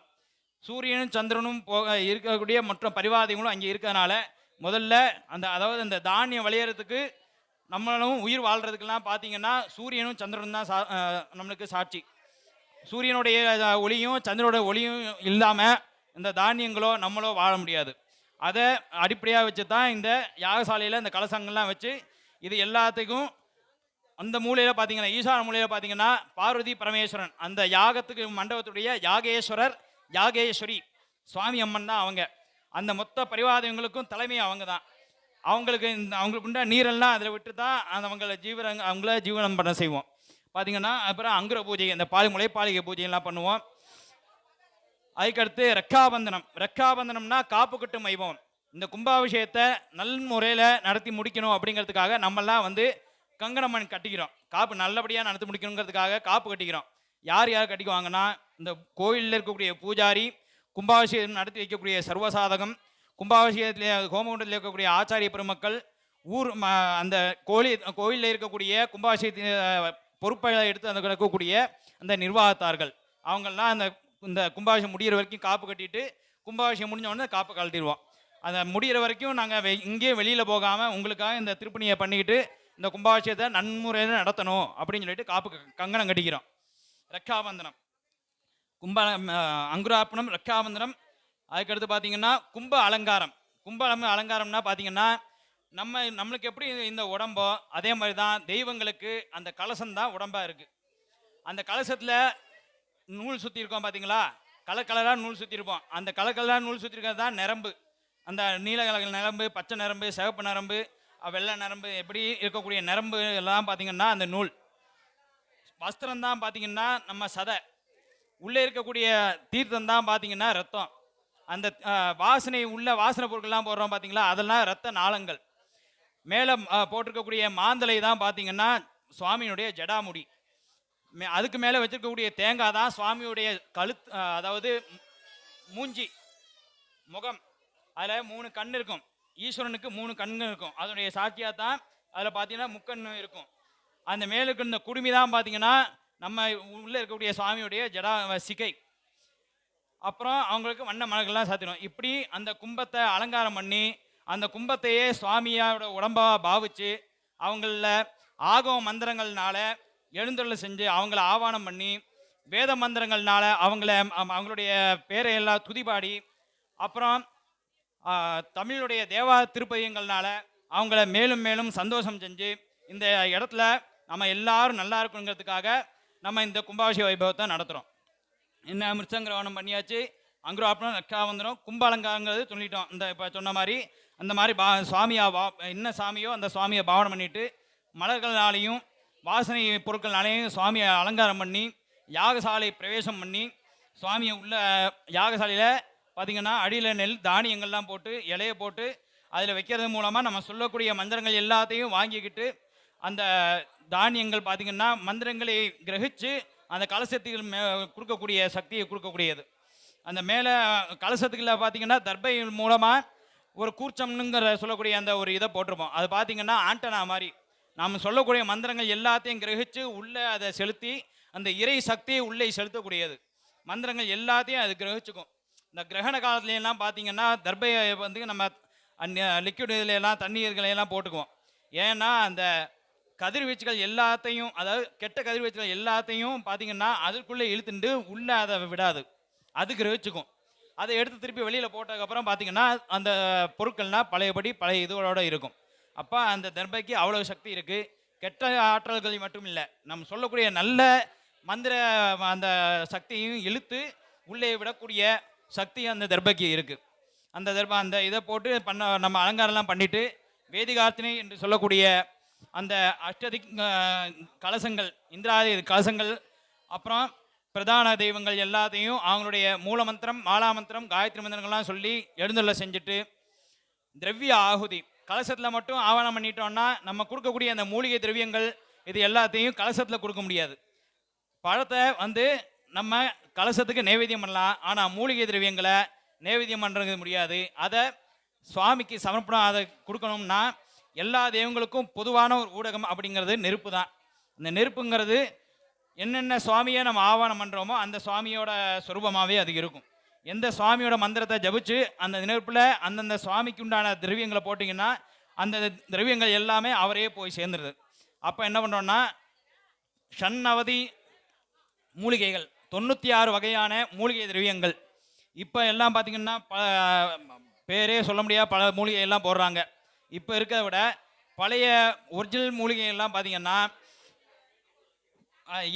சூரியனும் சந்திரனும் இருக்கக்கூடிய மற்ற பரிவாதைகளும் அங்கே இருக்கிறதுனால முதல்ல அதாவது அந்த தானியம் விளையிறதுக்கு நம்மளும் உயிர் வாழ்கிறதுக்கெல்லாம் பார்த்தீங்கன்னா சூரியனும் சந்திரனும் தான் நம்மளுக்கு சாட்சி. சூரியனுடைய ஒளியும் சந்திரனோட ஒளியும் இல்லாமல் இந்த தானியங்களோ நம்மளோ வாழ முடியாது. அதை அடிப்படையாக வச்சு தான் இந்த யாகசாலையில் இந்த கலசங்கள்லாம் வச்சு இது எல்லாத்துக்கும் அந்த மூலையில் பார்த்தீங்கன்னா ஈசான மூலையில் பார்த்தீங்கன்னா பார்வதி பரமேஸ்வரன், அந்த யாகத்துக்கு மண்டபத்துடைய யாகேஸ்வரர் யாகேஸ்வரி சுவாமி அம்மன் தான் அவங்க. அந்த மொத்த பரிவாதங்களுக்கும் தலைமை அவங்க தான். அவங்களுக்கு உண்டா நீரெல்லாம் அதில் விட்டு தான் அவங்கள ஜீவனம் பண்ண செய்வோம். பார்த்தீங்கன்னா அப்புறம் அங்குர பூஜை, அந்த முளைப்பாளிகை பூஜையெல்லாம் பண்ணுவோம். அதுக்கடுத்து ரெக்காபந்தனம்னா காப்பு கட்டும் வைபவம். இந்த கும்பாபிஷேகத்தை நல் முறையில் நடத்தி முடிக்கணும் அப்படிங்கிறதுக்காக நம்மெல்லாம் கங்கணமன் கட்டிக்கிறோம். காப்பு நல்லபடியாக நடத்தி முடிக்கணுங்கிறதுக்காக காப்பு கட்டிக்கிறோம். யார் கட்டிக்குவாங்கன்னா இந்த கோயிலில் இருக்கக்கூடிய பூஜாரி, கும்பாபிஷேகம் நடத்தி வைக்கக்கூடிய சர்வசாதகம், கும்பாபிஷேகத்தில் ஹோமகுண்டத்தில் இருக்கக்கூடிய ஆச்சாரிய பெருமக்கள், அந்த கோயிலில் இருக்கக்கூடிய கும்பாபிஷேகத்தின் பொறுப்பை எடுத்து அந்த இருக்கக்கூடிய அந்த நிர்வாகத்தார்கள், அவங்கெல்லாம் இந்த கும்பாபிஷேகம் முடிகிற வரைக்கும் காப்பு கட்டிட்டு கும்பாபிஷேகம் முடிஞ்ச உடனே காப்பு கழட்டிடுவோம். அதை முடிகிற வரைக்கும் நாங்கள் இங்கேயே வெளியில் போகாமல் உங்களுக்காக இந்த திருப்பணியை பண்ணிக்கிட்டு இந்த கும்பாபிஷேகத்தை நன்முறையில் நடத்தணும் அப்படின்னு சொல்லிட்டு காப்பு கங்கணம் கட்டிக்கிறோம். ரக்காபந்தனம், அங்குரார்ப்பணம், ரக்காபந்தனம். அதுக்கடுத்து பார்த்தீங்கன்னா கும்ப அலங்காரம்னா பார்த்தீங்கன்னா நம்மளுக்கு எப்படி இந்த உடம்போ அதே மாதிரி தான் தெய்வங்களுக்கு அந்த கலசம் தான் உடம்பாக இருக்குது. அந்த கலசத்தில் நூல் சுற்றி இருக்கோம் பார்த்தீங்களா, கலராக நூல் சுற்றி இருப்போம். அந்த கலராக நூல் சுற்றி இருக்கிறது தான் நரம்பு. அந்த நீல கலர் நரம்பு, பச்சை நரம்பு, சிவப்பு நரம்பு, வெள்ளை நரம்பு, எப்படி இருக்கக்கூடிய நரம்பு எல்லாம் பார்த்தீங்கன்னா அந்த நூல். வஸ்திரம் தான் பார்த்தீங்கன்னா நம்ம சதை. உள்ளே இருக்கக்கூடிய தீர்த்தம் தான் பார்த்தீங்கன்னா ரத்தம். அந்த வாசனை பொருட்கள்லாம் போடுறோம் பார்த்தீங்களா, அதெல்லாம் ரத்த நாளங்கள். மேலே போட்டிருக்கக்கூடிய மாந்தலை தான் பார்த்தீங்கன்னா சுவாமியினுடைய ஜடாமுடி. அதுக்கு மேலே வச்சிருக்கக்கூடிய தேங்காய் தான் சுவாமியுடைய அதாவது மூஞ்சி, முகம். அதில் 3 கண் இருக்கும். ஈஸ்வரனுக்கு 3 கண்ணு இருக்கும். அதனுடைய சாட்சியாக தான் அதில் பார்த்தீங்கன்னா முக்கண்ணு இருக்கும். அந்த மேலுக்கு இந்த குடுமி தான் பார்த்தீங்கன்னா நம்ம உள்ளே இருக்கக்கூடிய சுவாமியுடைய ஜடா சிகை. அப்புறம் அவங்களுக்கு வண்ண மலர்கள்லாம் சாத்திடும். இப்படி அந்த கும்பத்தை அலங்காரம் பண்ணி அந்த கும்பத்தையே சுவாமியோட உடம்பாக பாவிச்சு அவங்கள ஆகம மந்திரங்கள்னால எழுந்தருளை செஞ்சு அவங்கள ஆவானம் பண்ணி வேத மந்திரங்கள்னால அவங்களுடைய பேரை எல்லாம் துதிபாடி, அப்புறம் தமிழுடைய தேவா திருப்பதியங்கள்னால அவங்கள மேலும் மேலும் சந்தோஷம் செஞ்சு இந்த இடத்துல நம்ம எல்லாரும் நல்லா இருக்கணுங்கிறதுக்காக நம்ம இந்த கும்பாபிஷேக வைபவத்தை நடத்துகிறோம். என்ன மிருச்சங்கிரவணம் பண்ணியாச்சு, அங்குரார்ப்பணம், ரக்ஷாபந்தனம், கும்ப அலங்காரங்கிறது சொல்லிட்டோம். இந்த இப்போ சொன்ன மாதிரி அந்த மாதிரி சுவாமியா என்ன சாமியோ அந்த சுவாமியை பாவனை பண்ணிட்டு மலர்களாலையும் வாசனை பொருட்கள்னாலையும் சுவாமியை அலங்காரம் பண்ணி யாகசாலை பிரவேசம் பண்ணி சுவாமியை உள்ள யாகசாலையில் பார்த்திங்கன்னா அடியில் நெல் தானியங்கள்லாம் போட்டு இலையை போட்டு அதில் வைக்கிறது மூலமாக நம்ம சொல்லக்கூடிய மந்திரங்கள் எல்லாத்தையும் வாங்கிக்கிட்டு அந்த தானியங்கள் பார்த்திங்கன்னா மந்திரங்களை கிரகித்து அந்த கலசத்துக்கு கொடுக்கக்கூடிய சக்தியை கொடுக்கக்கூடியது. அந்த மேலே கலசத்துக்குள்ள பார்த்திங்கன்னா தர்பை மூலமாக ஒரு கூர்ச்சம்னுங்கிற சொல்லக்கூடிய அந்த ஒரு இதை போட்டிருப்போம். அது பார்த்திங்கன்னா ஆண்டனா மாதிரி நாம் சொல்லக்கூடிய மந்திரங்கள் எல்லாத்தையும் கிரகித்து உள்ளே அதை செலுத்தி அந்த இறை சக்தியை உள்ளே செலுத்தக்கூடியது. மந்திரங்கள் எல்லாத்தையும் அது கிரகிச்சுக்கும். இந்த கிரகண காலத்துலலாம் பார்த்திங்கன்னா தர்பையை வந்து நம்ம லிக்விட் இதிலெல்லாம் தண்ணீர்களையெல்லாம் போட்டுக்குவோம். ஏன்னா அந்த கதிர்வீச்சுகள் எல்லாத்தையும், அதாவது கெட்ட கதிர்வீச்சுகள் எல்லாத்தையும் பார்த்திங்கன்னா அதுக்குள்ளே இழுத்துட்டு உள்ளே அதை விடாது, அது கிரகிச்சுக்கும். அதை எடுத்து திருப்பி வெளியில் போட்டதுக்கப்புறம் பார்த்திங்கன்னா அந்த பொருட்கள்னால் பழையபடி பழைய இதுகளோடு இருக்கும். அப்போ அந்த தர்பைக்கு அவ்வளோ சக்தி இருக்குது. கெட்ட ஆற்றல்கள் மட்டும் இல்லை, நம்ம சொல்லக்கூடிய நல்ல மந்திர அந்த சக்தியையும் இழுத்து உள்ளே விடக்கூடிய சக்தி அந்த தர்பைக்கு இருக்குது. அந்த இதை போட்டு நம்ம அலங்காரம்லாம் பண்ணிவிட்டு வேதிகார்த்தினை என்று சொல்லக்கூடிய அந்த அஷ்டதி கலசங்கள், இந்திராதி கலசங்கள், அப்புறம் பிரதான தெய்வங்கள் எல்லாத்தையும் அவங்களுடைய மூலமந்திரம், மாலாமந்திரம், காயத்ரி மந்திரங்கள்லாம் சொல்லி எழுந்தருளை செஞ்சுட்டு திரவிய ஆகுதி கலசத்தில் மட்டும் ஆவணம் பண்ணிட்டோம்னா நம்ம கொடுக்கக்கூடிய அந்த மூலிகை திரவியங்கள் இது எல்லாத்தையும் கலசத்தில் கொடுக்க முடியாது. பழத்தை வந்து நம்ம கலசத்துக்கு நைவேத்தியம் பண்ணலாம், ஆனால் மூலிகை திரவியங்களை நைவேத்தியம் பண்ணுறது முடியாது. அதை சுவாமிக்கு சமர்ப்பணம் அதை கொடுக்கணும்னா எல்லா தெய்வங்களுக்கும் பொதுவான ஒரு ஊடகம் அப்படிங்கிறது நெருப்பு தான். அந்த நெருப்புங்கிறது என்னென்ன சுவாமியை நம்ம ஆவானம் பண்ணுறோமோ அந்த சுவாமியோட சொரூபமாகவே அது இருக்கும். எந்த சுவாமியோட மந்திரத்தை ஜபிச்சு அந்த நெருப்பில் அந்தந்த சுவாமிக்கு உண்டான திரவியங்களை போட்டிங்கன்னா அந்த திரவியங்கள் எல்லாமே அவரே போய் சேர்ந்துருது. அப்போ என்ன பண்ணுறோன்னா ஷண்ணவதி மூலிகைகள், 96 வகையான மூலிகை திரவியங்கள் இப்போ எல்லாம் பார்த்திங்கன்னா பேரே சொல்ல முடியாத பல மூலிகையெல்லாம் போடுறாங்க. இப்போ இருக்கிறத விட பழைய ஒரிஜினல் மூலிகைகள்லாம் பார்த்திங்கன்னா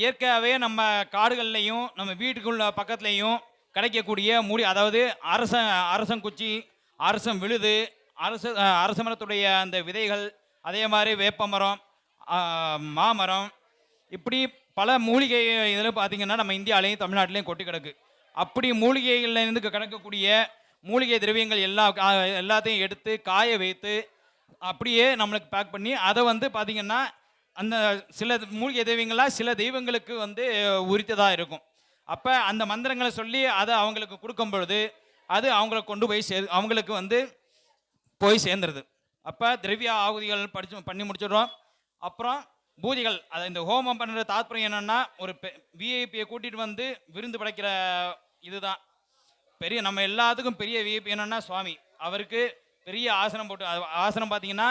இயற்கையாகவே நம்ம காடுகள்லையும் நம்ம வீட்டுக்குள்ள பக்கத்துலேயும் கிடைக்கக்கூடிய அதாவது அரசங்குச்சி, அரசம் விழுது, அரச மரத்துடைய அந்த விதைகள், அதே மாதிரி வேப்பமரம், மாமரம், இப்படி பல மூலிகை இதில் பார்த்திங்கன்னா நம்ம இந்தியாவிலையும் தமிழ்நாட்டிலையும் கொட்டி கிடக்கு. அப்படி மூலிகைகள்லேருந்து கிடக்கக்கூடிய மூலிகை திரவியங்கள் எல்லாத்தையும் எடுத்து காய வைத்து அப்படியே நம்மளுக்கு பேக் பண்ணி அதை வந்து பார்த்திங்கன்னா அந்த சில மூலிகை தெய்வங்கள்லாம் சில தெய்வங்களுக்கு வந்து உரித்ததாக இருக்கும். அப்போ அந்த மந்திரங்களை சொல்லி அதை அவங்களுக்கு கொடுக்கும் பொழுது அது அவங்கள கொண்டு போய் அவங்களுக்கு வந்து போய் சேர்ந்துருது. அப்போ திரவிய ஆகுதிகள் பண்ணி முடிச்சிடுறோம். அப்புறம் பூஜைகள், அதை இந்த ஹோமம் பண்ணுற தாத்பரியம் என்னென்னா ஒரு விஐபியை கூட்டிகிட்டு வந்து விருந்து படைக்கிற இதுதான் பெரிய, நம்ம எல்லாத்துக்கும் பெரிய விஐபி என்னென்னா சுவாமி. அவருக்கு பெரிய ஆசனம் போட்டு, ஆசனம் பார்த்திங்கன்னா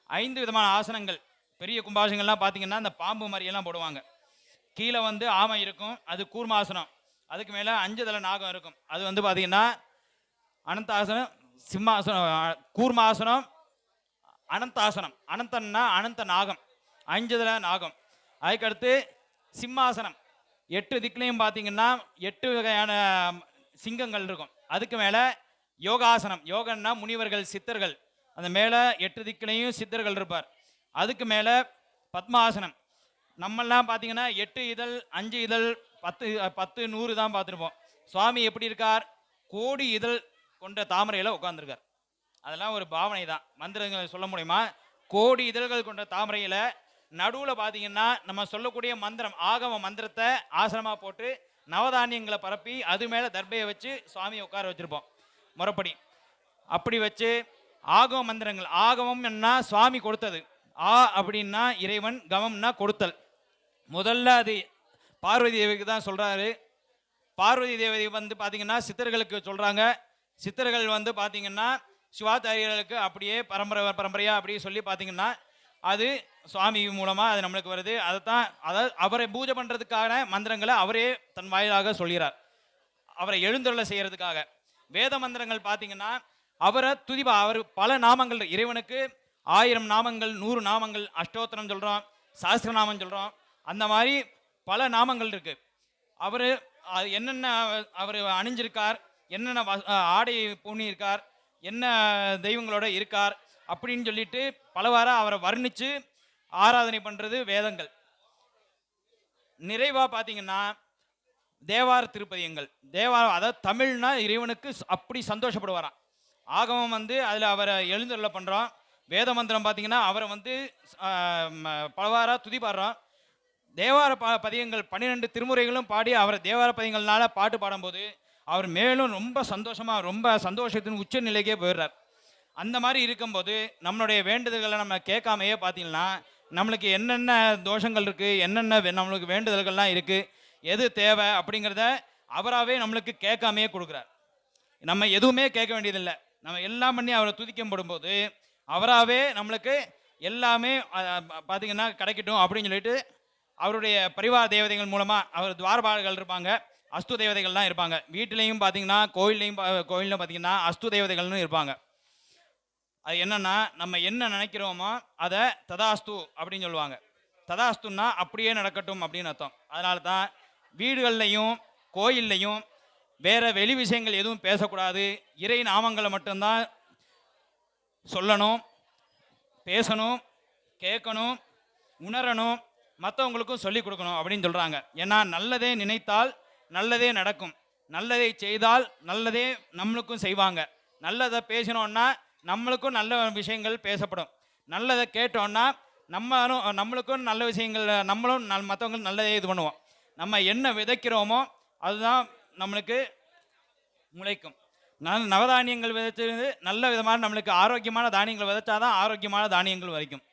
5 விதமான ஆசனங்கள், பெரிய கும்பாசனங்கள்லாம் பார்த்திங்கன்னா இந்த பாம்பு மாதிரியெல்லாம் போடுவாங்க. கீழே வந்து ஆமை இருக்கும், அது கூர்மாசனம். அதுக்கு மேலே 5 தலை நாகம் இருக்கும், அது வந்து பார்த்திங்கன்னா அனந்தாசனம், சிம்மாசனம், கூர்மாசனம், அனந்தாசனம். அனந்தன்னா அனந்த நாகம், 5 தலை நாகம். அதுக்கடுத்து சிம்மாசனம், 8 திக்கிலையும் பார்த்திங்கன்னா 8 வகையான சிங்கங்கள் இருக்கும். அதுக்கு மேலே யோகாசனம், யோகன்னா முனிவர்கள், சித்தர்கள், அந்த மேலே 8 திக்கிலையும் சித்தர்கள் இருப்பார். அதுக்கு மேலே பத்மாசனம், நம்மெல்லாம் பார்த்திங்கன்னா 8 இதழ், 5 இதழ், 10, 100 தான் பார்த்துருப்போம். சுவாமி எப்படி இருக்கார்? கோடி இதழ் கொண்ட தாமரையில் உட்காந்துருக்கார். அதெல்லாம் ஒரு பாவனை தான், மந்திரங்களை சொல்ல முடியுமா? கோடி இதழ்கள் கொண்ட தாமரையில் நடுவில் பார்த்திங்கன்னா நம்ம சொல்லக்கூடிய மந்திரம், ஆகம மந்திரத்தை ஆசனமாக போட்டு நவதானியங்களை பரப்பி அது மேலே தர்பையை வச்சு சுவாமியை உட்கார வச்சுருப்போம் முறைப்படி. அப்படி வச்சு ஆகம மந்திரங்கள், ஆகமம் என்ன சுவாமி கொடுத்தது, ஆ அப்படின்னா இறைவன், கமம்னா கொடுத்தல். முதல்ல அது பார்வதி தேவிக்கு தான் சொல்கிறாரு. பார்வதி தேவி வந்து பார்த்திங்கன்னா சித்தர்களுக்கு சொல்கிறாங்க. சித்தர்கள் வந்து பார்த்திங்கன்னா சிவாச்சாரியர்களுக்கு அப்படியே பரம்பரையாக அப்படியே சொல்லி பார்த்திங்கன்னா அது சுவாமி மூலமாக அது நம்மளுக்கு வருது. அதாவது அவரை பூஜை பண்ணுறதுக்கான மந்திரங்களை அவரே தன் வாயிலாக சொல்கிறார், அவரை எழுந்தருளை செய்கிறதுக்காக. வேத மந்திரங்கள் பார்த்திங்கன்னா அவரை துதிபா, அவர் பல நாமங்கள், இறைவனுக்கு 1000 நாமங்கள், 100 நாமங்கள், அஷ்டோத்திரம் சொல்கிறோம், சாஸ்திரநாமம் சொல்கிறோம். அந்த மாதிரி பல நாமங்கள் இருக்கு. அவர் என்னென்ன அவர் அணிஞ்சிருக்கார், என்னென்ன ஆடை பூணியிருக்கார், என்ன தெய்வங்களோட இருக்கார் அப்படின்னு சொல்லிட்டு பலவாறாக அவரை வர்ணித்து ஆராதனை பண்ணுறது வேதங்கள். நிறைவாக பார்த்தீங்கன்னா தேவார திருப்பதியங்கள். அதாவது தமிழ்னா இறைவனுக்கு அப்படி சந்தோஷப்படுவாராம். ஆகமம் வந்து அதில் அவரை எழுந்தருள பண்ணுறோம். வேத மந்திரம் பார்த்தீங்கன்னா அவரை வந்து பலவாறாக துதி பாடுறோம். தேவார பதியங்கள் 12 திருமுறைகளும் பாடி அவரை தேவார பதியங்கள்னால பாட்டு பாடும்போது அவர் மேலும் ரொம்ப சந்தோஷமாக, ரொம்ப சந்தோஷத்தின் உச்ச நிலைக்கே போயிடுறார். அந்த மாதிரி இருக்கும்போது நம்மளுடைய வேண்டுதல்களை நம்ம கேட்காமையே பார்த்தீங்கன்னா நம்மளுக்கு என்னென்ன தோஷங்கள் இருக்குது, என்னென்ன நம்மளுக்கு வேண்டுதல்கள்லாம் இருக்குது, எது தேவை அப்படிங்கிறத அவராகவே நம்மளுக்கு கேட்காமையே கொடுக்குறார். நம்ம எதுவுமே கேட்க வேண்டியதில்லை. நம்ம எல்லாம் பண்ணி அவரை துதிக்கம் போடும்போது அவராகவே நம்மளுக்கு எல்லாமே பார்த்தீங்கன்னா கிடைக்கட்டும் அப்படின்னு சொல்லிட்டு அவருடைய பரிவார தேவதைகள் மூலமாக அவர் துவாரபாலர்கள் இருப்பாங்க, அஸ்து தேவதைகள்லாம் இருப்பாங்க. வீட்டிலையும் பார்த்தீங்கன்னா கோயிலையும் பார்த்தீங்கன்னா அஸ்து தேவதைகள்னு இருப்பாங்க. அது என்னன்னா நம்ம என்ன நினைக்கிறோமோ அதை ததாஸ்து அப்படின்னு சொல்லுவாங்க. ததாஸ்துன்னா அப்படியே நடக்கட்டும் அப்படின்னு அர்த்தம். அதனால தான் வீடுகள்லையும் கோயில்லையும் வேற வெளி விஷயங்கள் எதுவும் பேசக்கூடாது. இறை நாமங்களை மட்டும்தான் சொல்லணும், பேசணும், கேட்கணும், உணரணும், மற்றவங்களுக்கும் சொல்லிக் கொடுக்கணும் அப்படின்னு சொல்கிறாங்க. ஏன்னா நல்லதே நினைத்தால் நல்லதே நடக்கும், நல்லதை செய்தால் நல்லதே நம்மளுக்கும் செய்வாங்க. நல்லதை பேசினோன்னா நம்மளுக்கும் நல்ல விஷயங்கள் பேசப்படும். நல்லதை கேட்டோன்னா நம்மளுக்கும் நல்ல விஷயங்கள், நம்மளும் மற்றவங்களுக்கு நல்லதே இது பண்ணுவோம். நம்ம என்ன விதைக்கிறோமோ அதுதான் நம்மளுக்கு முளைக்கும். நவதானியங்கள் விதைச்சது நல்ல விதமான நம்மளுக்கு ஆரோக்கியமான தானியங்கள் விதைச்சாதான் ஆரோக்கியமான தானியங்கள் வரைக்கும்.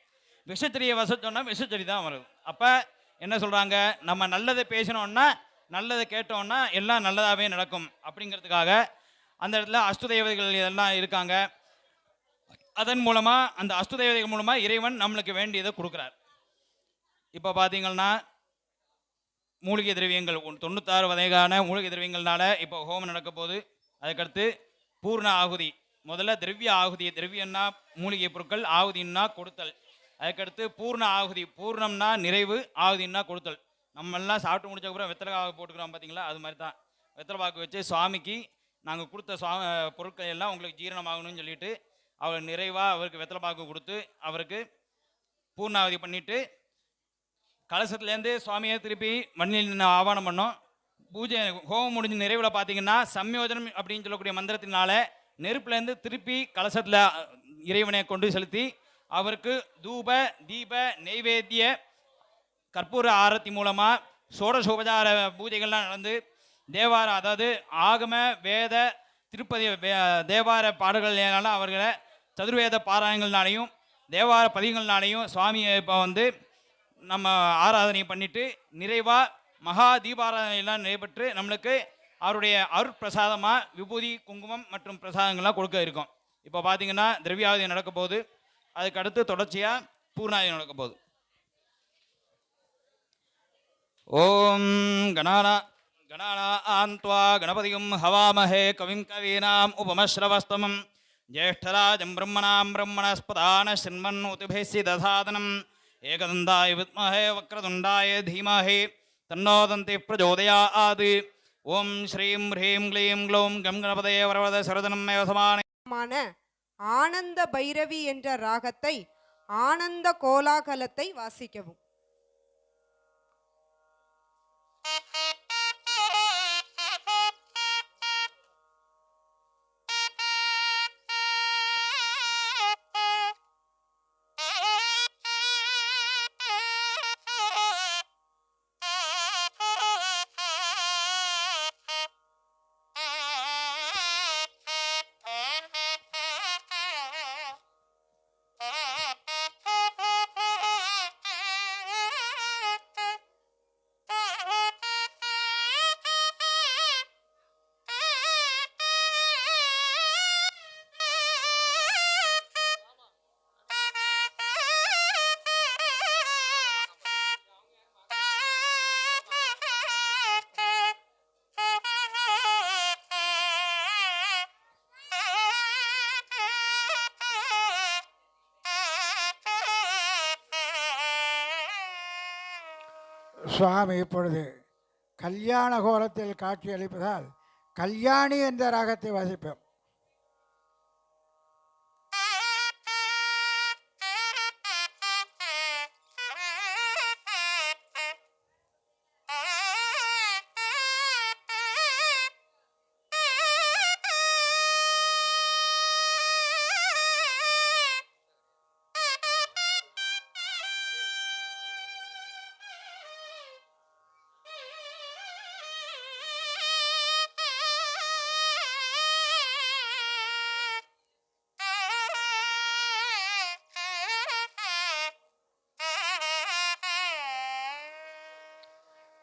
விஷச்செடியை வசத்தோன்னா விஷச்செடி தான் வருது. அப்போ என்ன சொல்கிறாங்க, நம்ம நல்லதை பேசினோன்னா நல்லதை கேட்டோன்னா எல்லாம் நல்லதாகவே நடக்கும் அப்படிங்கிறதுக்காக அந்த இடத்துல அஸ்து தேவதைகள் இதெல்லாம் இருக்காங்க. அதன் மூலமாக அந்த அஸ்து தேவதைகள் மூலமாக இறைவன் நம்மளுக்கு வேண்டியதை கொடுக்குறார். இப்போ பார்த்தீங்கன்னா மூலிகை திரவியங்கள் 96 வகையான மூலிகை திரவியங்கள்னால இப்போ ஹோமம் நடக்க போது. அதுக்கடுத்து பூர்ண ஆகுதி. முதல்ல திரவிய ஆகுதி. திரவியம்னா மூலிகை பொருட்கள், ஆகுதின்னா கொடுத்தல். அதுக்கடுத்து பூர்ண ஆகுதி. பூர்ணம்னா நிறைவு, ஆகுதின்னா கொடுத்தல். நம்மெல்லாம் சாப்பிட்டு முடிச்சக்கப்புறம் வெத்தலை பாக்கு போட்டுக்கிறோம் பார்த்தீங்களா, அது மாதிரி தான். வெத்தலை பாக்கு வச்சு சுவாமிக்கு நாங்கள் கொடுத்த பொருட்கள் எல்லாம் உங்களுக்கு ஜீரணமாகணும்னு சொல்லிட்டு அவர் நிறைவாக அவருக்கு வெத்தலை பாக்கு கொடுத்து அவருக்கு பூர்ணாவதி பண்ணிவிட்டு கலசத்துலேருந்து சுவாமியை திருப்பி மண்ணில் ஆவானம் பண்ணோம். பூஜை ஹோமம் முடிஞ்ச நிறைவில் பார்த்தீங்கன்னா சம்யோஜனம் அப்படின்னு சொல்லக்கூடிய மந்திரத்தினால நெருப்புலேருந்து திருப்பி கலசத்தில் இறைவனை கொண்டு செலுத்தி அவருக்கு தூப தீப நெய்வேத்திய கற்பூர ஆரத்தி மூலமாக சோடசோபசார பூஜைகள்லாம் நடந்து தேவார, அதாவது ஆகம வேத திருப்பதி தேவார பாடல்கள்னால அவர்களை சதுர்வேத பாராயணங்கள்னாலையும் தேவார பதிகங்கள்னாலையும் சுவாமியை இப்போ வந்து நம்ம ஆராதனை பண்ணிட்டு நிறைவாக மகா தீபாராதனையெல்லாம் நடைபெற்று நம்மளுக்கு அவருடைய அருட்பிரசாதமாக விபூதி குங்குமம் மற்றும் பிரசாதங்கள்லாம் கொடுக்க இருக்கும். இப்போ பார்த்தீங்கன்னா திரவியாவதி நடக்க போகுது. அதுக்கு அடுத்து தொடர்ச்சியாக பூர்ணாவதி நடக்க போகுது. ஓம் கணானாந்த்வா கணபதியும் ஹவாமஹே கவிம் கவீனாம் உபமஸ்ரவஸ்தமம் ஜேஷ்டராஜம் பிரம்மணாம் பிரம்மணஸ்பதான சின்மன் உதிபேசி தசாதனம் ஏகதந்தாய வித்மஹே வக்ரதுண்டாய தீமஹே தன்னோ தந்தி பிரச்சோதயாத். ஓம் ஸ்ரீம் ஹ்ரீம் க்ளீம் க்ளௌம் கம் கணபதயே வரவத சரதனம் மேவசமான ஆனந்த பைரவி என்ற ராகத்தை ஆனந்த கோலாகலத்தை வாசிக்கவும். சுவாமி இப்பொழுது கல்யாண கோலத்தில் காட்சியளிப்பதால் கல்யாணி என்ற ராகத்தை வாசிப்போம்.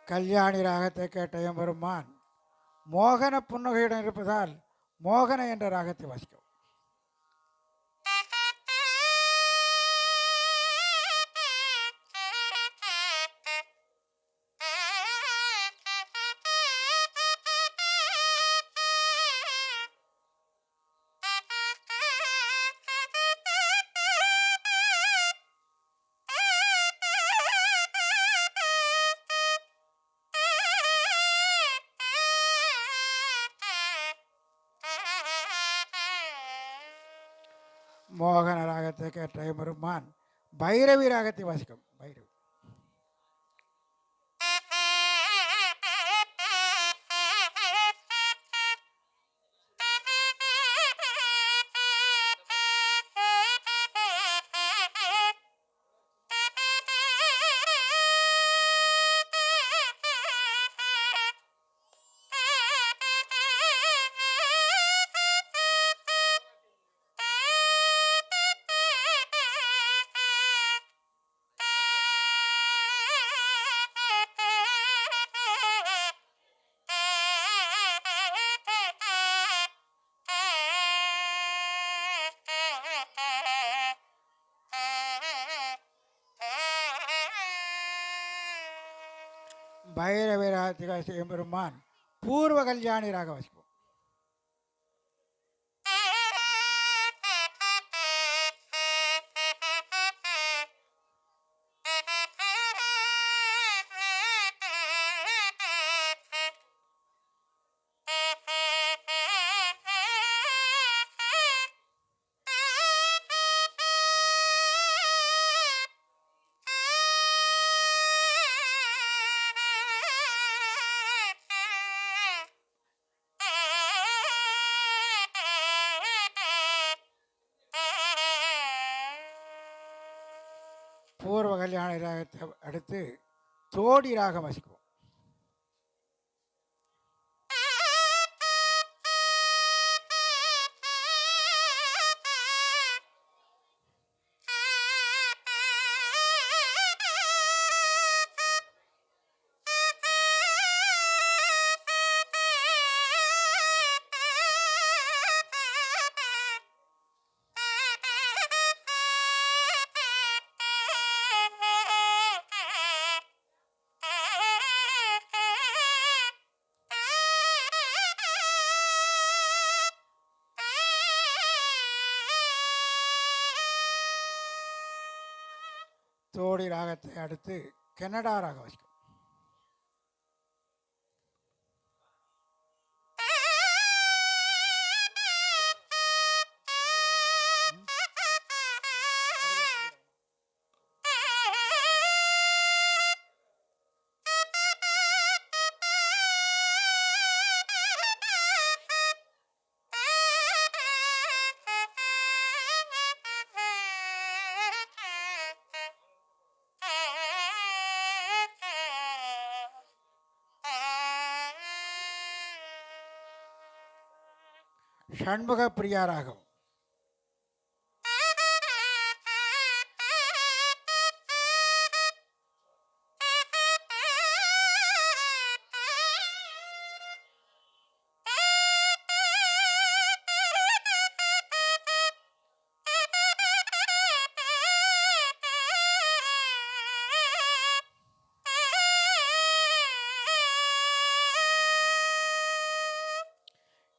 கல்யாணி ராகத்தை கேட்ட எம்பெருமான் மோகன புன்னகையுடன் இருப்பதால் மோகன என்ற ராகத்தை வாசிக்கும். மோகன ராகத்தை கேட்ட எம்பெருமான் பைரவி ராகத்தை வாசிக்கும். பைரவி பைரவி ராகத்தை வாசிக்கும் எம்பெருமான் பூர்வ கல்யாணி ராக வாசிப்போம். பூர்வ கல்யாண ராகத்தை அடுத்து தோடி ராகம் வாசிக்குவோம். தோடி ராகத்தை அடுத்து கனடா ராகம் வாசிக்கும். ஷண்முக பிரியா ராகம்.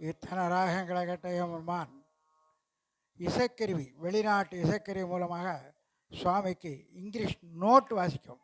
இத்தனை ராகங்களை கேட்ட எம்பெருமான் இசைக்கருவி, வெளிநாட்டு இசைக்கருவி மூலமாக சுவாமிக்கு இங்கிலீஷ் நோட் வாசிக்கும்.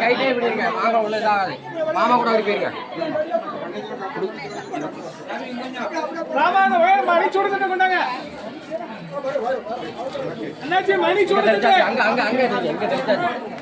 கைட்டே இப்படி இருக்க மாமா உள்ளதாகாது மாமா கூட அப்படி போயிருங்க மணி சூடு கொண்டாங்க அண்ணாச்சி மணி சூடு அங்க அங்க அங்க எங்க தெரிஞ்சாச்சு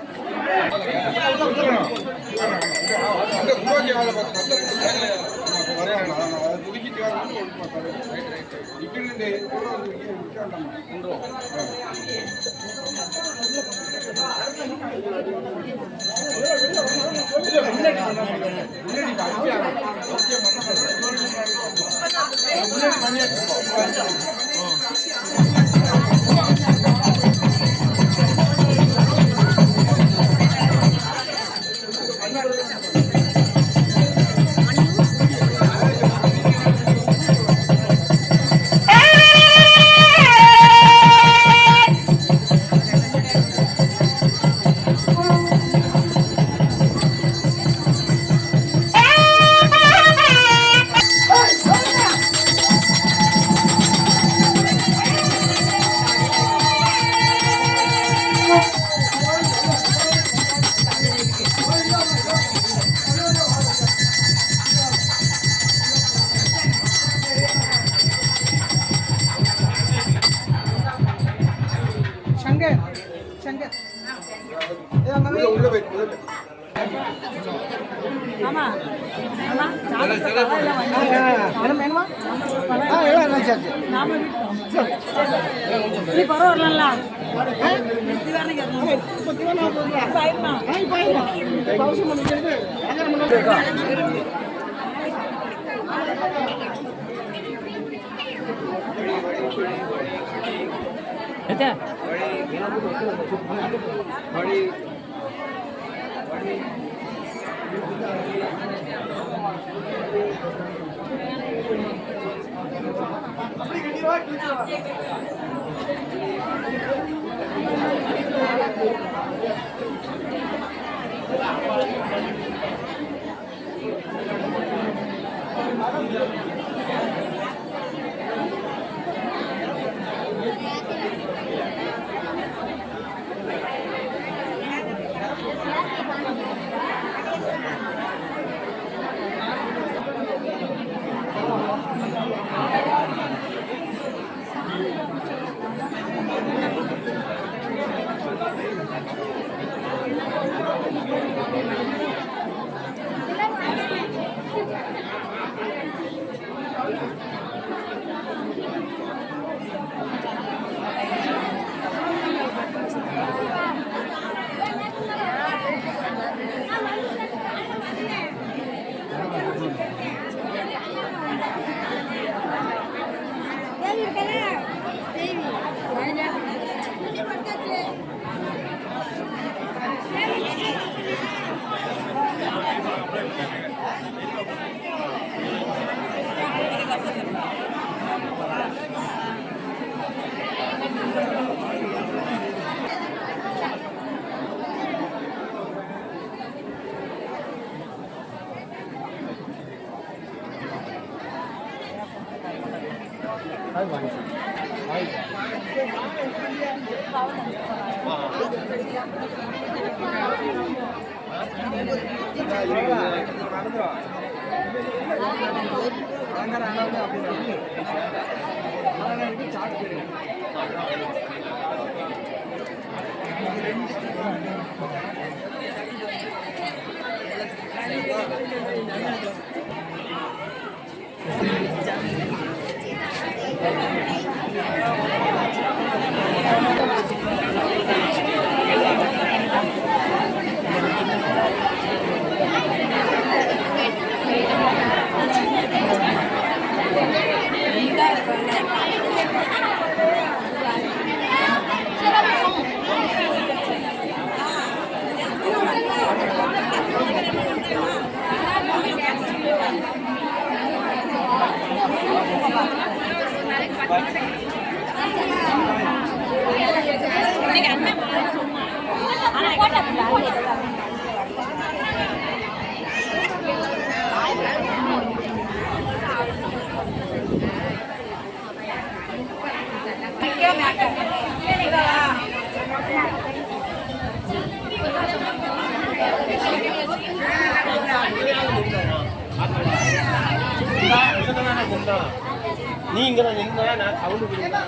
நீங்க நின்னா நான் சவுண்ட் கொடுங்க.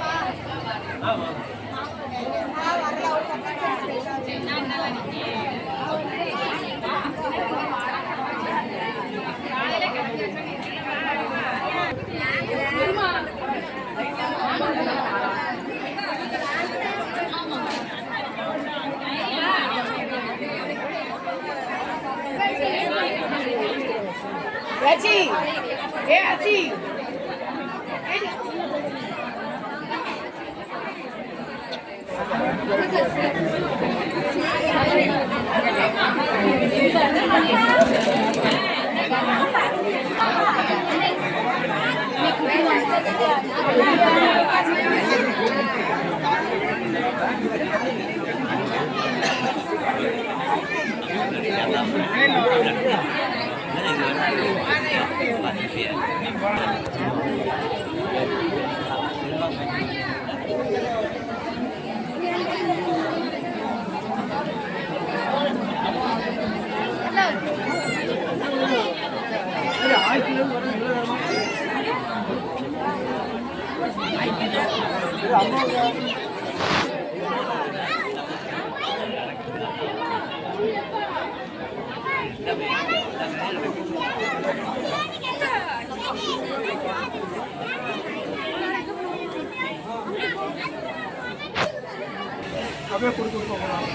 ஆமா Achi! Hey, Achi! அப்படியே கொடுத்து போகலாம்.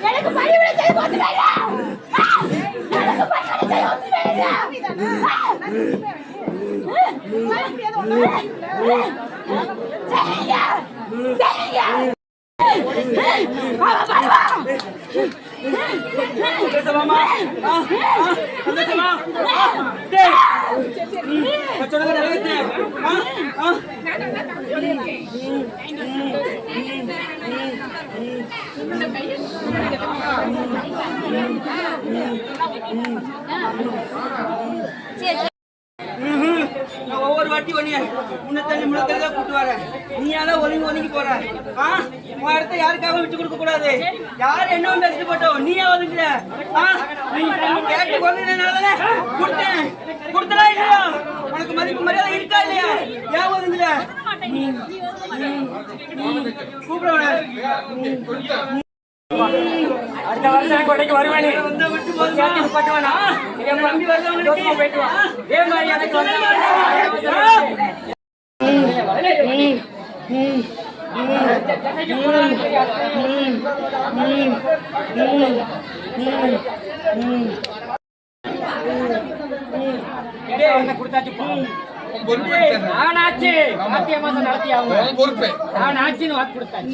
எனக்கு பணிவிடை செய்ய போத்துறாயா? எனக்கு பணிவிடை செய்ய போத்துறாயா? சரியா சரியா ஒவ்வொரு வாட்டி முன்ன தள்ளி முன்னதான் கூட்டு வரேன். நீ யாரும் ஒதுங்கி போற. உன் இடத்த யாருக்காக விட்டு கொடுக்க கூடாது. யாரு என்ன பேசிட்டு போட்டோம், நீ ஏன் ஒதுங்குற? கேட்டு கொண்டதுனால கொடுத்தேன். கொடுத்தா இல்லையா? உனக்கு மதிப்பு மரியாதை இருக்கா இல்லையா? ஏன் ஒதுங்குற? கூப்பிட அடுத்த வருஷம் கொடைக்கு வருவானே விட்டு பட்டுவானா என் நம்பி வருவாங்க போயிட்டு வா. இதே மாதிரி எனக்கு நானாச்சு மத்திய மாசம் நடத்தி ஆகும் நான் ஆச்சுன்னு வாக்கு கொடுத்தேன்.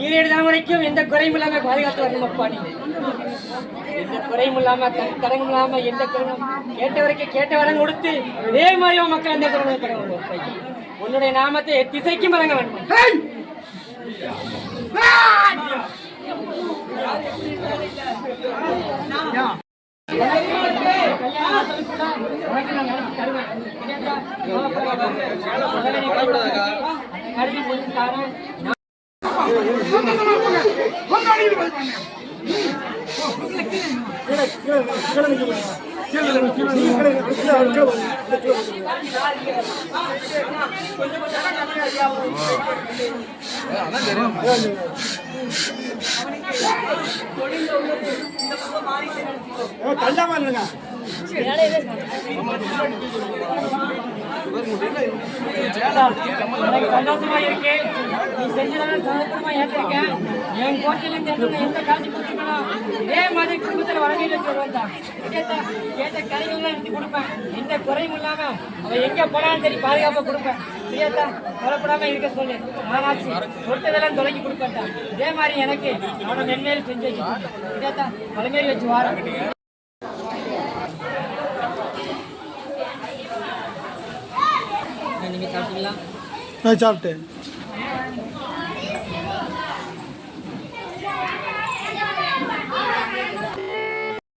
ஈரேடு தலைமுறைக்கும் எந்த குறையும் இல்லாம பாதுகாத்து வரணும் அப்பா. நீ எந்த குறையும் இல்லாம தடங்கும் இல்லாம எந்த குறையும் கேட்டவரைக்கும் கேட்ட வரம் கொடுத்து இதே மாதிரி மக்கள் எந்த குறையும் பெற உன்னுடைய நாமத்தை திசைக்கும் வழங்க வேண்டும். சந்தோஷமா இருக்கேன். நீ செஞ்சதான சந்தோஷமா ஏற்றிருக்கேன். என் கோட்டையிலிருந்து எந்த காட்சி கொடுத்துக்கணும் இதே மாதிரி குடும்பத்தில் வழங்கிட்டு சொல்லுவேன். கேட்ட கதைகள்லாம் எடுத்து கொடுப்பேன். எந்த குறையும் இல்லாம அவன் எங்க போனாலும் சரி பாதுகாப்பா கொடுப்பேன். சரியாத்தா கொலைப்படாம இருக்க சொல்லு. நானாச்சு சொட்டதெல்லாம் தொடங்கி கொடுப்பேன். இதே மாதிரி எனக்கு அவனை மென்மேறி செஞ்சு வச்சு சரியாத்தா பழமேறி வச்சு வாரம். நீங்க சாப்பிட்டீங்களா? நான் சாப்பிட்டேன்.